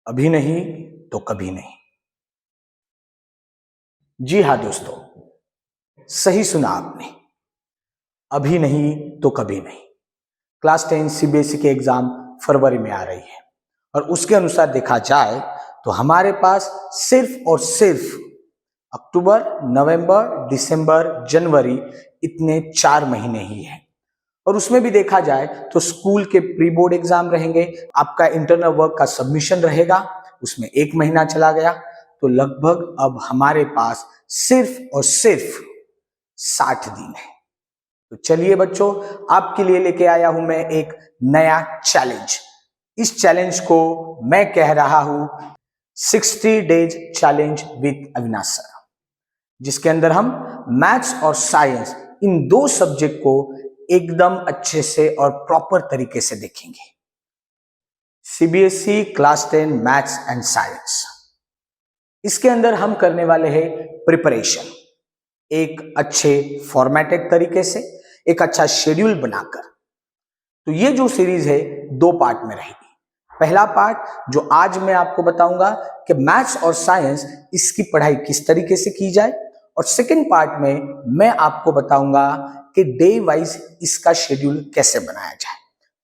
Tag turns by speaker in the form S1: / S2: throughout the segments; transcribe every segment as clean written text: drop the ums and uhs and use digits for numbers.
S1: अभी नहीं तो कभी नहीं। जी हाँ दोस्तों, सही सुना आपने, अभी नहीं तो कभी नहीं। क्लास 10 सीबीएसई के एग्जाम फरवरी में आ रही है और उसके अनुसार देखा जाए तो हमारे पास सिर्फ और सिर्फ अक्टूबर, नवंबर, दिसंबर, जनवरी इतने 4 महीने ही हैं। और उसमें भी देखा जाए तो स्कूल के प्री बोर्ड एग्जाम रहेंगे, आपका इंटरनल वर्क का सबमिशन रहेगा, उसमें 1 महीना चला गया। तो लगभग अब हमारे पास सिर्फ और सिर्फ 60 दिन है। तो चलिए बच्चों, आपके लिए लेके आया हूं मैं एक नया चैलेंज। इस चैलेंज को मैं कह रहा हूं 60 days challenge with Avinash sir, जिसके अंदर हम मैथ्स और साइंस इन 2 सब्जेक्ट को एकदम अच्छे से और प्रॉपर तरीके से देखेंगे। CBSE class 10 maths and science, इसके अंदर हम करने वाले हैं प्रिपरेशन, एक अच्छे फॉर्मेटेड तरीके से, एक अच्छा शेड्यूल बनाकर। तो ये जो सीरीज है 2 पार्ट में रहेगी। पहला पार्ट जो आज मैं आपको बताऊंगा कि मैथ्स और साइंस इसकी पढ़ाई किस तरीके से की जाए, और सेकंड पार्ट में मैं आपको बताऊंगा कि डे वाइज इसका शेड्यूल कैसे बनाया जाए।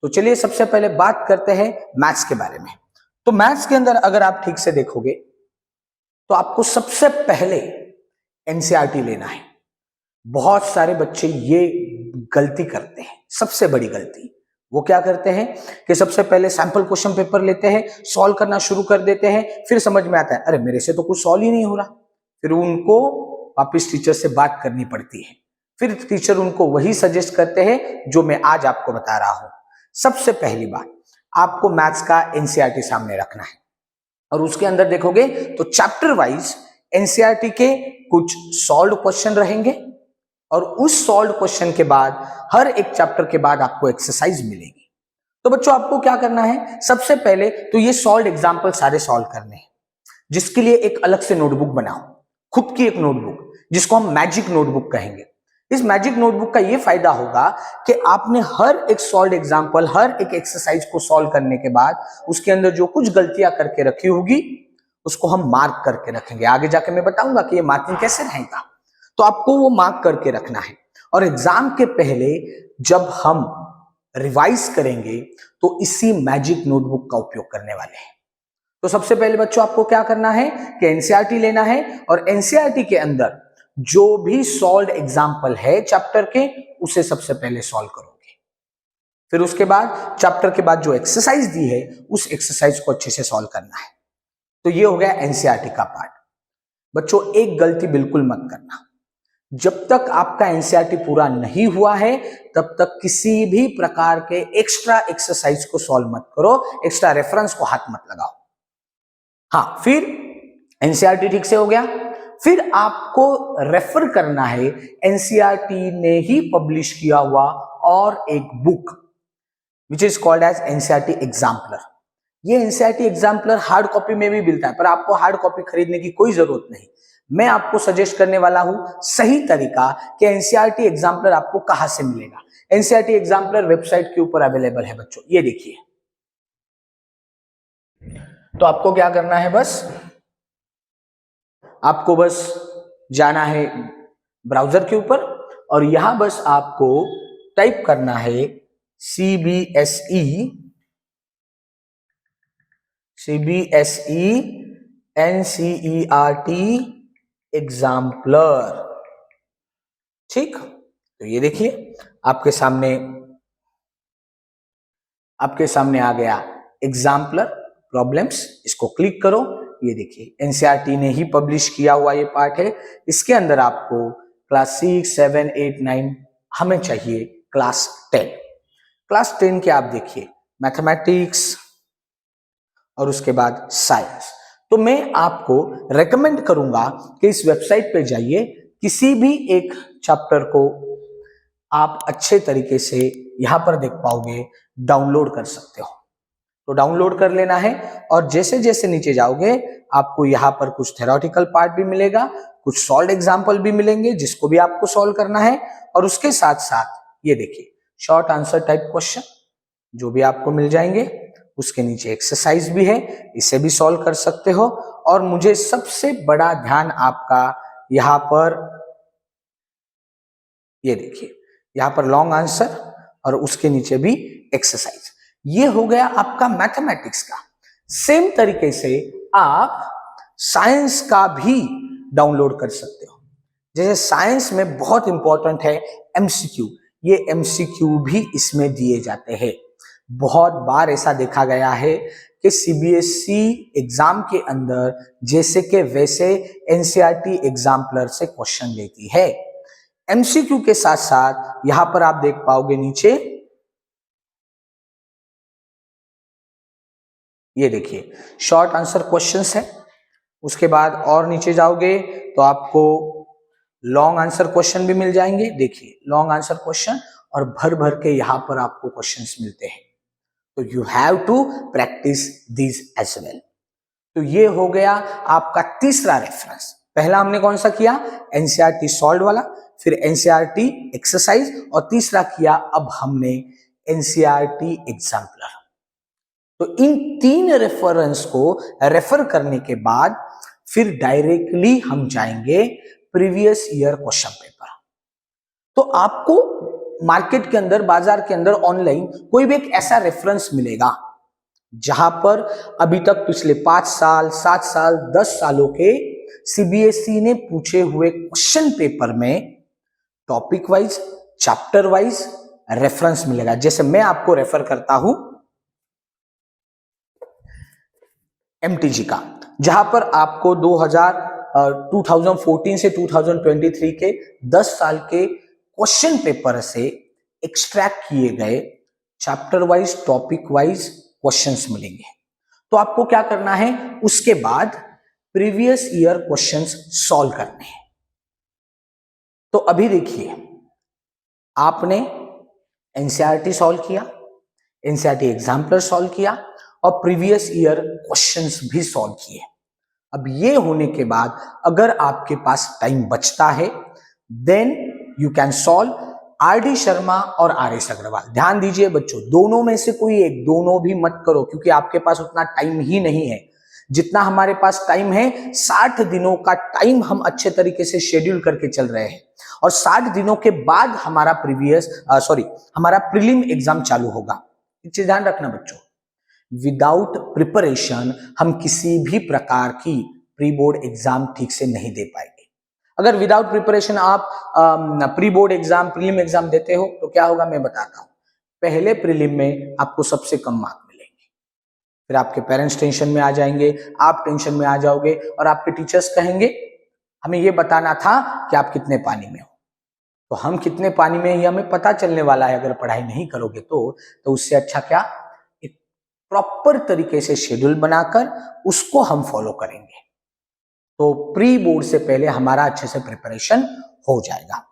S1: तो चलिए सबसे पहले बात करते हैं मैथ्स के बारे में। तो मैथ्स के अंदर अगर आप ठीक से देखोगे तो आपको सबसे पहले एनसीईआरटी लेना है। बहुत सारे बच्चे ये गलती करते हैं, सबसे बड़ी गलती। वो क्या करते हैं कि सबसे पहले सैंपल क्वेश्चन पेपर लेते हैं, सॉल्व करना शुरू कर देते हैं, फिर समझ में आता है अरे मेरे से तो कुछ सॉल्व ही नहीं हो रहा। फिर उनको वापस टीचर से बात करनी पड़ती है, फिर टीचर उनको वही सजेस्ट करते हैं जो मैं आज आपको बता रहा हूं। सबसे पहली बात, आपको मैथ्स का एनसीईआरटी सामने रखना है और उसके अंदर देखोगे तो चैप्टर वाइज एनसीईआरटी के कुछ सॉल्व क्वेश्चन रहेंगे और उस सॉल्व क्वेश्चन के बाद हर एक चैप्टर के बाद आपको एक्सरसाइज मिलेगी। तो बच्चों आपको क्या करना है, सबसे पहले तो ये सॉल्व एग्जाम्पल सारे सॉल्व करने हैं, जिसके लिए एक अलग से नोटबुक बनाओ, खुद की एक नोटबुक, जिसको हम मैजिक नोटबुक कहेंगे। इस मैजिक नोटबुक का ये फायदा होगा कि आपने हर एक सॉल्व एग्जाम्पल, हर एक एक्सरसाइज को सॉल्व करने के बाद उसके अंदर जो कुछ गलतियां करके रखी होगी उसको हम मार्क करके रखेंगे। आगे जाके मैं बताऊंगा कि ये मार्किंग कैसे रहेगा, तो आपको वो मार्क करके रखना है। और एग्जाम के पहले जब हम रिवाइज करेंगे तो इसी मैजिक नोटबुक का उपयोग करने वाले हैं। तो सबसे पहले बच्चों आपको क्या करना है कि एनसीईआरटी लेना है और एनसीईआरटी के अंदर जो भी सॉल्व एग्जाम्पल है चैप्टर के उसे सबसे पहले सॉल्व करोगे। फिर उसके बाद चैप्टर के बाद जो एक्सरसाइज दी है उस एक्सरसाइज को अच्छे से सॉल्व करना है। तो ये हो गया एनसीईआरटी का पार्ट। बच्चों एक गलती बिल्कुल मत करना, जब तक आपका एनसीईआरटी पूरा नहीं हुआ है तब तक किसी भी प्रकार के एक्स्ट्रा एक्सरसाइज को सॉल्व मत करो, एक्स्ट्रा रेफरेंस को हाथ मत लगाओ। हाँ, फिर एनसीईआरटी ठीक से हो गया, फिर आपको रेफर करना है एनसीईआरटी ने ही पब्लिश किया हुआ और एक book which is called as NCERT exemplar. ये एनसीईआरटी एग्जाम्पलर हार्ड कॉपी में भी मिलता है, पर आपको हार्ड कॉपी खरीदने की कोई जरूरत नहीं। मैं आपको सजेस्ट करने वाला हूं सही तरीका कि एनसीईआरटी एग्जाम्पलर आपको कहां से मिलेगा। एनसीईआरटी एग्जाम्पलर वेबसाइट के ऊपर अवेलेबल है बच्चों, ये देखिए। तो आपको क्या करना है, आपको बस जाना है ब्राउजर के ऊपर और यहां बस आपको टाइप करना है सीबीएसई एनसीईआरटी एग्जाम्पलर। ठीक, तो ये देखिए आपके सामने आ गया एग्जाम्पलर प्रॉब्लम्स। इसको क्लिक करो, ये देखिए एनसीईआरटी ने ही पब्लिश किया हुआ ये पार्ट है। इसके अंदर आपको क्लास 6, 7, 8, 9, हमें चाहिए क्लास 10। क्लास 10 के आप देखिए मैथमेटिक्स और उसके बाद साइंस। तो मैं आपको रेकमेंड करूंगा कि इस वेबसाइट पे जाइए, किसी भी एक चैप्टर को आप अच्छे तरीके से यहां पर देख पाओगे, डाउनलोड कर सकते हो। तो डाउनलोड कर लेना है और जैसे जैसे नीचे जाओगे आपको यहाँ पर कुछ थ्योरेटिकल पार्ट भी मिलेगा, कुछ सॉल्व एग्जाम्पल भी मिलेंगे जिसको भी आपको सॉल्व करना है, और उसके साथ साथ ये देखिए शॉर्ट आंसर टाइप क्वेश्चन जो भी आपको मिल जाएंगे। उसके नीचे एक्सरसाइज भी है, इसे भी सॉल्व कर सकते हो। और मुझे सबसे बड़ा ध्यान आपका यहां पर, ये देखिए यहां पर लॉन्ग आंसर और उसके नीचे भी एक्सरसाइज। ये हो गया आपका मैथमेटिक्स का। सेम तरीके से आप साइंस का भी डाउनलोड कर सकते हो। जैसे साइंस में बहुत इंपॉर्टेंट है एमसीक्यू, ये एमसीक्यू भी इसमें दिए जाते हैं। बहुत बार ऐसा देखा गया है कि सीबीएसई एग्जाम के अंदर जैसे कि वैसे एनसीईआरटी एग्जाम्पलर से क्वेश्चन लेती है। एमसीक्यू के साथ साथ यहां पर आप देख पाओगे नीचे, ये देखिए शॉर्ट आंसर क्वेश्चंस है। उसके बाद और नीचे जाओगे तो आपको लॉन्ग आंसर क्वेश्चन भी मिल जाएंगे। देखिए लॉन्ग आंसर क्वेश्चन और भर भर के यहां पर आपको क्वेश्चंस मिलते हैं। तो you have to practice this as well. तो ये हो गया आपका तीसरा रेफरेंस। पहला हमने कौन सा किया, एनसीईआरटी सॉल्व वाला, फिर एनसीईआरटी एक्सरसाइज, और तीसरा किया अब हमने एनसीईआरटी एग्जाम्पलर। तो इन 3 रेफरेंस को रेफर करने के बाद फिर डायरेक्टली हम जाएंगे प्रीवियस ईयर क्वेश्चन पेपर। तो आपको मार्केट के अंदर, बाजार के अंदर, ऑनलाइन कोई भी एक ऐसा रेफरेंस मिलेगा जहां पर अभी तक पिछले 5 साल, 7 साल, 10 सालों के सीबीएसई ने पूछे हुए क्वेश्चन पेपर में topic wise, chapter wise reference मिलेगा। जैसे मैं आपको रेफर करता हूं एमटीजी का, जहां पर आपको 2014 से 2023 के 10 साल के क्वेश्चन पेपर से एक्सट्रैक्ट किए गए chapter wise, topic wise questions मिलेंगे। तो आपको क्या करना है, उसके बाद प्रीवियस ईयर क्वेश्चंस सॉल्व करने हैं। तो अभी देखिए आपने एनसीईआरटी सॉल्व किया, एनसीईआरटी एग्जाम्पलर सॉल्व किया और प्रीवियस ईयर क्वेश्चंस भी सॉल्व किए। अब ये होने के बाद अगर आपके पास टाइम बचता है then you can solve RD. Sharma और आर.एस. अग्रवाल। ध्यान दीजिए बच्चों, दोनों में से कोई एक, दोनों भी मत करो, क्योंकि आपके पास उतना टाइम ही नहीं है। जितना हमारे पास टाइम है, 60 दिनों का टाइम हम अच्छे तरीके से शेड्यूल करके चल रहे हैं, और 60 दिनों के बाद हमारा हमारा प्रीलिम एग्जाम चालू होगा। एक चीज ध्यान रखना बच्चों, विदाउट प्रिपरेशन हम किसी भी प्रकार की प्री बोर्ड एग्जाम ठीक से नहीं दे पाएंगे। अगर विदाउट प्रिपरेशन आप pre board exam, prelim exam देते हो तो क्या होगा मैं बताता हूं। पहले प्रीलिम में आपको सबसे कम मार्क मिलेंगे, फिर आपके पेरेंट्स टेंशन में आ जाएंगे, आप टेंशन में आ जाओगे, और आपके टीचर्स कहेंगे हमें ये बताना था कि आप कितने पानी में हो। तो हम कितने पानी में ये हमें पता चलने वाला है अगर पढ़ाई नहीं करोगे तो उससे अच्छा क्या, एक प्रॉपर तरीके से शेड्यूल बनाकर उसको हम फॉलो करेंगे। तो प्री बोर्ड से पहले हमारा अच्छे से प्रिपरेशन हो जाएगा।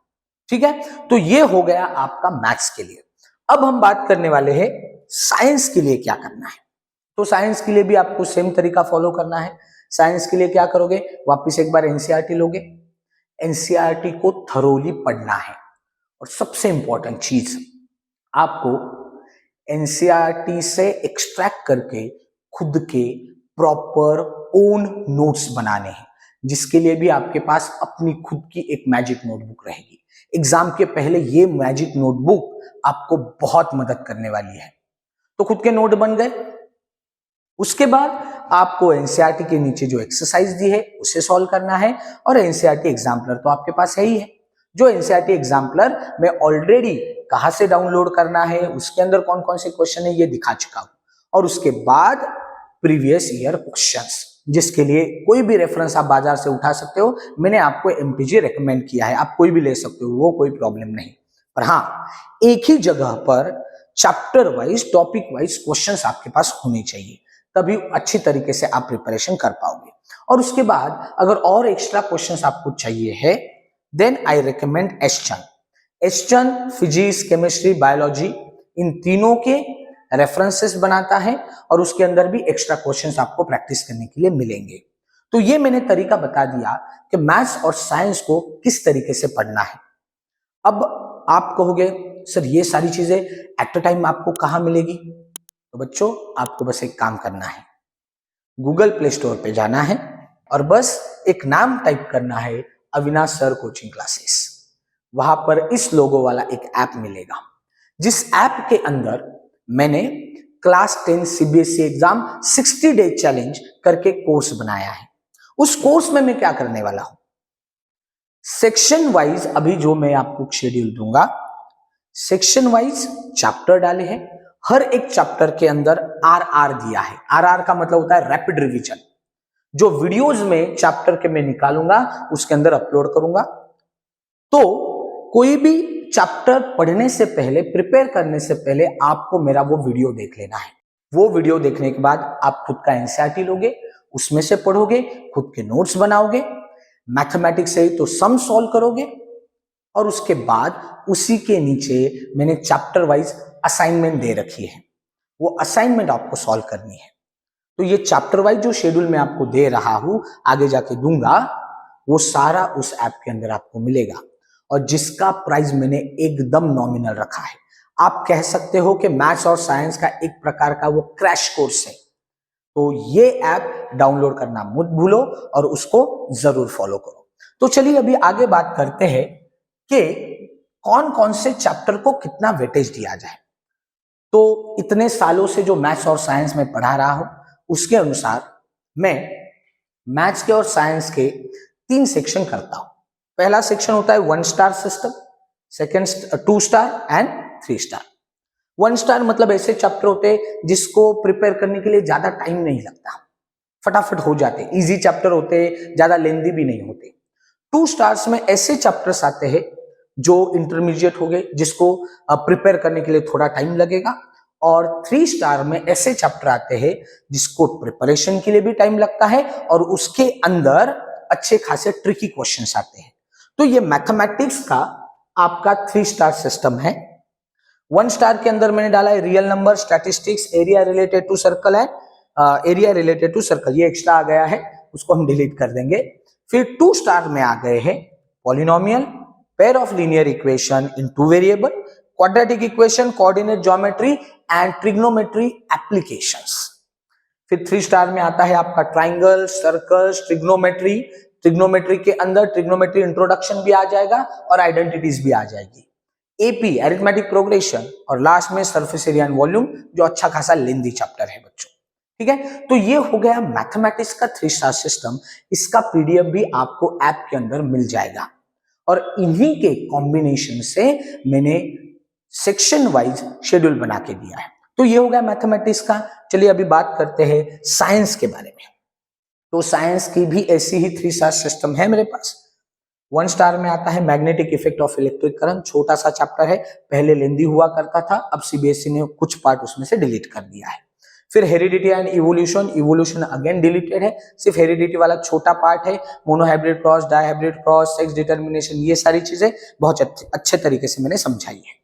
S1: ठीक है, तो ये हो गया आपका मैथ्स के लिए। अब हम बात करने वाले हैं साइंस के लिए क्या करना है। तो साइंस के लिए भी आपको सेम तरीका फॉलो करना है। साइंस के लिए क्या करोगे, वापस एक बार एनसीईआरटी लोगे, एनसीईआरटी को थरोली पढ़ना है, और सबसे इंपॉर्टेंट चीज आपको एनसीईआरटी से एक्सट्रैक्ट करके खुद के प्रॉपर ओन नोट्स बनाने हैं, जिसके लिए भी आपके पास अपनी खुद की एक मैजिक नोटबुक रहेगी। एग्जाम के पहले ये मैजिक नोटबुक आपको बहुत मदद करने वाली है। तो खुद के नोट बन गए, उसके बाद आपको एनसीईआरटी के नीचे जो एक्सरसाइज दी है उसे सॉल्व करना है, और एनसीईआरटी एग्जाम्पलर तो आपके पास है ही है। जो एनसीईआरटी एग्जाम्पलर मैं ऑलरेडी कहां से डाउनलोड करना है, उसके अंदर कौन कौन से क्वेश्चन है ये दिखा चुका हूं, और उसके बाद प्रीवियस ईयर क्वेश्चंस, जिसके लिए कोई भी रेफरेंस आप बाजार से उठा सकते हो। मैंने आपको एमटीजी रेकमेंड किया है, आप कोई भी ले सकते हो, वो कोई प्रॉब्लम नहीं। पर हाँ, एक ही जगह पर chapter wise, topic wise questions आपके पास होने चाहिए, तभी अच्छी तरीके से आप प्रिपरेशन कर पाओगे। और उसके बाद अगर और एक्स्ट्रा क्वेश्चंस आपको चाहिए है then I recommend S Chand physics, chemistry, biology, इन तीनों के रेफरेंसेस बनाता है, और उसके अंदर भी एक्स्ट्रा क्वेश्चंस आपको प्रैक्टिस करने के लिए मिलेंगे। तो ये मैंने तरीका बता दिया कि मैथ्स और साइंस को किस तरीके से पढ़ना है। अब आप कहोगे सर ये सारी चीजें एट अ टाइम आपको कहां मिलेगी, तो बच्चों आपको बस एक काम करना है, गूगल प्ले स्टोर पे जाना है और बस एक नाम टाइप करना है, अविनाश सर कोचिंग क्लासेस। वहां पर इस लोगो वाला एक ऐप मिलेगा, जिस ऐप के अंदर मैंने class 10 CBSE exam 60 day challenge करके कोर्स बनाया है। उस कोर्स में मैं क्या करने वाला हूं, सेक्शन वाइज अभी जो मैं आपको शेड्यूल दूंगा, सेक्शन वाइज चैप्टर डाले हैं, हर एक चैप्टर के अंदर आर दिया है। आर का मतलब होता है रैपिड रिवीजन। जो वीडियोस में चैप्टर के मैं निकालूंगा उसके अंदर अपलोड करूंगा। तो कोई भी चैप्टर पढ़ने से पहले, प्रिपेयर करने से पहले आपको मेरा वो वीडियो देख लेना है। वो वीडियो देखने के बाद आप खुद का एनसीईआरटी लोगे, उसमें से पढ़ोगे, खुद के नोट्स बनाओगे, मैथमेटिक्स से तो सम सॉल्व करोगे और उसके बाद उसी के नीचे मैंने चैप्टर वाइज असाइनमेंट दे रखी है। वो असाइनमेंट आपको सॉल्व करनी है। तो ये चैप्टर वाइज जो शेड्यूल मैं आपको दे रहा हूं, आगे जाके दूंगा, वो सारा उस ऐप के अंदर आपको मिलेगा और जिसका प्राइस मैंने एकदम नॉमिनल रखा है। आप कह सकते हो कि मैथ्स और साइंस का एक प्रकार का वो क्रैश कोर्स है। तो ये ऐप डाउनलोड करना मत भूलो और उसको जरूर फॉलो करो। तो चलिए अभी आगे बात करते हैं कि कौन कौन से चैप्टर को कितना वेटेज दिया जाए। तो इतने सालों से जो मैथ्स और साइंस में पढ़ा रहा हूं, उसके अनुसार मैं मैथ्स के और साइंस के 3 सेक्शन करता हूं। पहला सेक्शन होता है 1 star system, second 2 star and 3 star. 1 star मतलब ऐसे चैप्टर होते हैं जिसको प्रिपेयर करने के लिए ज्यादा टाइम नहीं लगता, फटाफट हो जाते, इजी चैप्टर होते, ज्यादा लेंदी भी नहीं होते। 2 स्टार्स में ऐसे चैप्टर्स आते हैं जो इंटरमीडिएट हो गए, जिसको प्रिपेयर करने के लिए थोड़ा टाइम लगेगा। और 3 स्टार में ऐसे चैप्टर आते हैं जिसको प्रिपरेशन के लिए भी टाइम लगता है और उसके अंदर अच्छे खासे ट्रिकी क्वेश्चंस आते हैं। तो ये मैथमेटिक्स का आपका 3 स्टार सिस्टम है। 1 स्टार के अंदर मैंने डाला है real number, statistics, area related to circle है, एरिया रिलेटेड टू सर्कल, ये एक्स्ट्रा आ गया है, उसको हम डिलीट कर देंगे। फिर 2 स्टार में आ गए हैं polynomial, pair of linear equation in 2 variable, quadratic equation, coordinate geometry and trigonometry applications. फिर 3 स्टार में आता है आपका ट्राइंगल, सर्कल्स, ट्रिग्नोमेट्री। ट्रिग्नोमेट्री के अंदर ट्रिग्नोमेट्री इंट्रोडक्शन भी आ जाएगा और आइडेंटिटीज भी आ जाएगी। एपी, अरिथमेटिक प्रोग्रेशन, और लास्ट में सरफेस एरिया एंड वॉल्यूम, जो अच्छा खासा लेंदी चैप्टर है बच्चों। ठीक है, तो ये हो गया मैथमेटिक्स का 3 स्टार सिस्टम। इसका पीडीएफ भी आपको ऐप के अंदर मिल जाएगा और इन्हीं के कॉम्बिनेशन से मैंने सेक्शन वाइज शेड्यूल बना के दिया है। तो ये हो गया मैथमेटिक्स का। चलिए अभी बात करते हैं साइंस के बारे में। तो साइंस की भी ऐसी ही 3 स्टार सिस्टम है मेरे पास। 1 स्टार में आता है magnetic effect of electric current, छोटा सा चैप्टर है, पहले लेंदी हुआ करता था, अब सीबीएसई ने कुछ पार्ट उसमें से डिलीट कर दिया है। फिर heredity and evolution, evolution again deleted है, सिर्फ हेरिडिटी वाला छोटा पार्ट है। Monohybrid cross, dihybrid cross, sex determination, ये सारी चीजें बहुत अच्छे तरीके से मैंने समझाई है।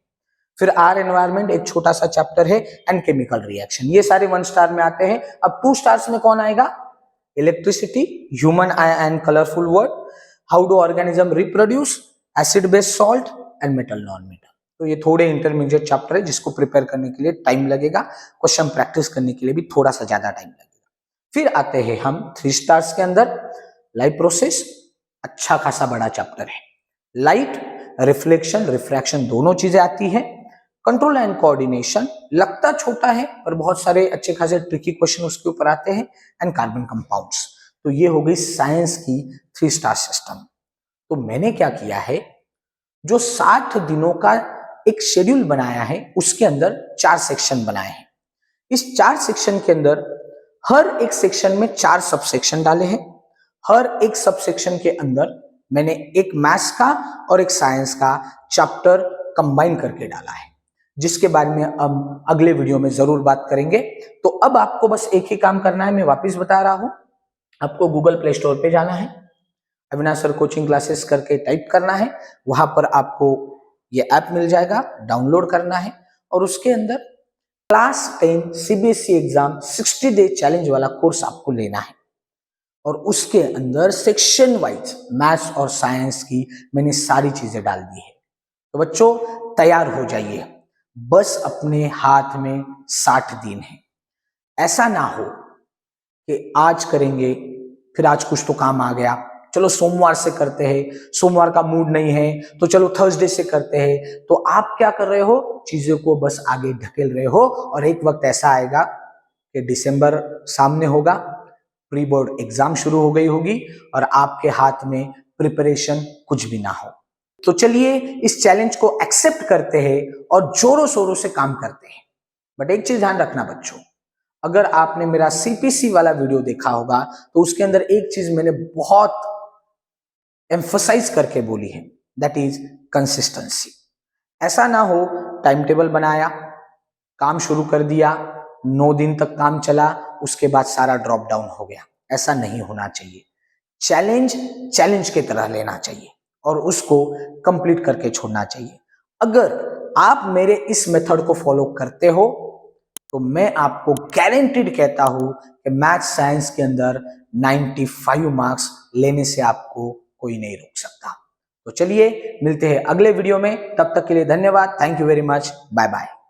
S1: फिर आर एनवायरमेंट एक छोटा सा चैप्टर है, एंड केमिकल रिएक्शन, ये सारे 1 स्टार में आते हैं। अब 2 स्टार्स में कौन आएगा, electricity, human I and colourful word, how do organism reproduce, acid based salt and metal non metal. तो ये थोड़े इंटरमीडिएट चैप्टर है जिसको प्रिपेयर करने के लिए टाइम लगेगा, क्वेश्चन प्रैक्टिस करने के लिए भी थोड़ा सा ज्यादा टाइम लगेगा। फिर आते हैं हम 3 स्टार्स के अंदर, लाइट प्रोसेस, अच्छा खासा बड़ा चैप्टर है। लाइट, रिफ्लेक्शन, रिफ्रैक्शन दोनों चीजें आती है। कंट्रोल एंड कोऑर्डिनेशन, लगता छोटा है पर बहुत सारे अच्छे खासे ट्रिकी क्वेश्चन उसके ऊपर आते हैं। And carbon compounds. तो ये हो गई साइंस की 3 स्टार सिस्टम। तो मैंने क्या किया है, जो 60 दिनों का एक शेड्यूल बनाया है उसके अंदर 4 सेक्शन बनाए हैं। इस 4 सेक्शन के अंदर हर एक सेक्शन में 4 सब सेक्शन डाले हैं। हर एक सब सेक्शन के अंदर मैंने एक मैथ्स का और एक साइंस का चैप्टर कंबाइन करके डाला है, जिसके बारे में हम अगले वीडियो में जरूर बात करेंगे। तो अब आपको बस एक ही काम करना है, मैं वापस बता रहा हूं, आपको गूगल प्ले स्टोर पे जाना है, अविनाश सर कोचिंग क्लासेस करके टाइप करना है, वहां पर आपको ये ऐप मिल जाएगा, डाउनलोड करना है और उसके अंदर class 10 CBSE exam 60 day challenge वाला कोर्स आपको लेना है और उसके अंदर सेक्शन वाइज मैथ्स और साइंस की मैंने सारी चीजें डाल दी है। तो बच्चों तैयार हो जाइए, बस अपने हाथ में 60 दिन है। ऐसा ना हो कि आज करेंगे, फिर आज कुछ तो काम आ गया, चलो सोमवार से करते हैं, सोमवार का मूड नहीं है तो चलो थर्सडे से करते हैं। तो आप क्या कर रहे हो, चीजों को बस आगे ढकेल रहे हो, और एक वक्त ऐसा आएगा कि दिसंबर सामने होगा, प्री बोर्ड एग्जाम शुरू हो गई होगी और आपके हाथ में प्रिपरेशन कुछ भी ना हो। तो चलिए इस चैलेंज को एक्सेप्ट करते हैं और जोरों शोरों से काम करते हैं। बट एक चीज ध्यान रखना बच्चों, अगर आपने मेरा सीपीसी वाला वीडियो देखा होगा तो उसके अंदर एक चीज मैंने बहुत एम्फसाइज करके बोली है, दैट इज कंसिस्टेंसी। ऐसा ना हो टाइम टेबल बनाया, काम शुरू कर दिया, 9 दिन तक काम चला, उसके बाद सारा ड्रॉप डाउन हो गया। ऐसा नहीं होना चाहिए। चैलेंज की तरह लेना चाहिए और उसको कंप्लीट करके छोड़ना चाहिए। अगर आप मेरे इस मेथड को फॉलो करते हो तो मैं आपको गारंटीड कहता हूं कि मैथ साइंस के अंदर 95 मार्क्स लेने से आपको कोई नहीं रोक सकता। तो चलिए मिलते हैं अगले वीडियो में, तब तक के लिए धन्यवाद। Thank you very much, bye bye.